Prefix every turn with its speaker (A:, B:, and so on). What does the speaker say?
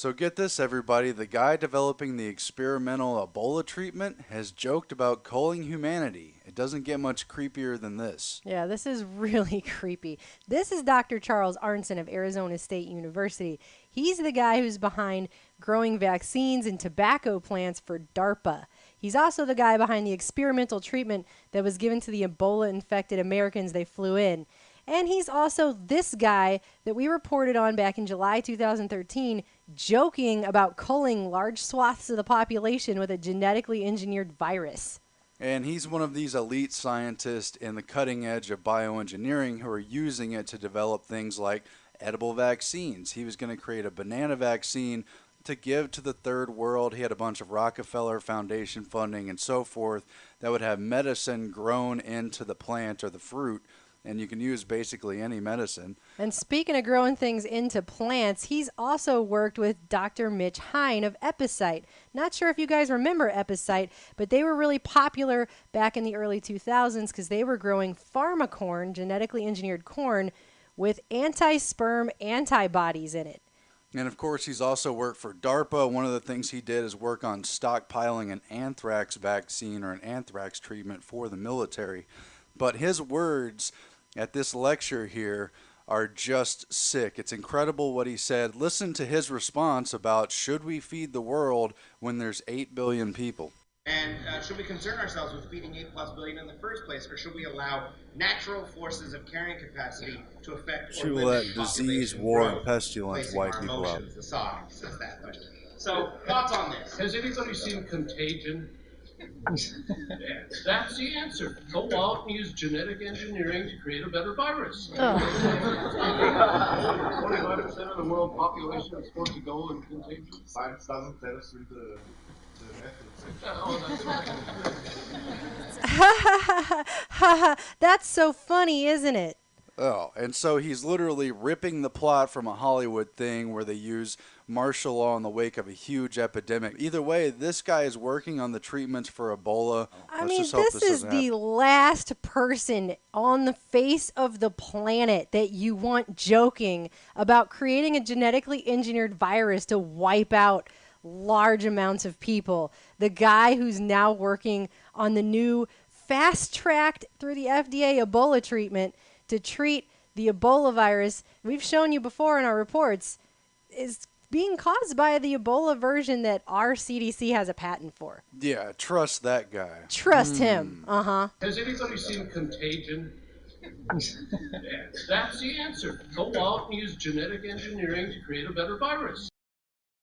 A: So get this, everybody. The guy developing the experimental Ebola treatment has joked about culling humanity. It doesn't get much creepier than this.
B: Yeah, this is really creepy. This is Dr. Charles Arnson of Arizona State University. He's the guy who's behind growing vaccines and tobacco plants for DARPA. He's also the guy behind the experimental treatment that was given to the Ebola-infected Americans they flew in. And he's also this guy that we reported on back in July 2013, joking about culling large swaths of the population with a genetically engineered virus.
A: And he's one of these elite scientists in the cutting edge of bioengineering who are using it to develop things like edible vaccines. He was going to create a banana vaccine to give to the third world. He had a bunch of Rockefeller Foundation funding and so forth that would have medicine grown into the plant or the fruit. And you can use basically any medicine.
B: And speaking of growing things into plants, he's also worked with Dr. Mitch Hein of Epicite. Not sure if you guys remember Epicite, but they were really popular back in the early 2000s because they were growing pharmacorn, genetically engineered corn, with anti-sperm antibodies in it.
A: And of course, he's also worked for DARPA. One of the things he did is work on stockpiling an anthrax vaccine or an anthrax treatment for the military. But his words at this lecture here are just sick. It's incredible what he said. Listen to his response about should we feed the world when there's 8 billion people?
C: And should we concern ourselves with feeding 8+ billion in the first place, or should we allow natural forces of carrying capacity to affect
A: should we let disease, war, and pestilence wipe people out?
C: Aside, says that. So, thoughts on this?
D: Has anybody seen Contagion? Yeah, that's the answer. Go out and use genetic engineering to create a better virus. 25% of the world population is supposed to go in contagion.
E: Science doesn't tell us through the methods.
B: That's so funny, isn't it?
A: Oh, and so he's literally ripping the plot from a Hollywood thing where they use martial law in the wake of a huge epidemic. Either way, this guy is working on the treatments for Ebola.
B: I mean, this is the last person on the face of the planet that you want joking about creating a genetically engineered virus to wipe out large amounts of people. The guy who's now working on the new fast-tracked through the FDA Ebola treatment to treat the Ebola virus, we've shown you before in our reports, is being caused by the Ebola version that our CDC has a patent for.
A: Yeah, trust that guy.
B: Trust him. Uh-huh.
D: Has anybody seen Contagion? Yeah, that's the answer. Go out and use genetic engineering to create a better virus.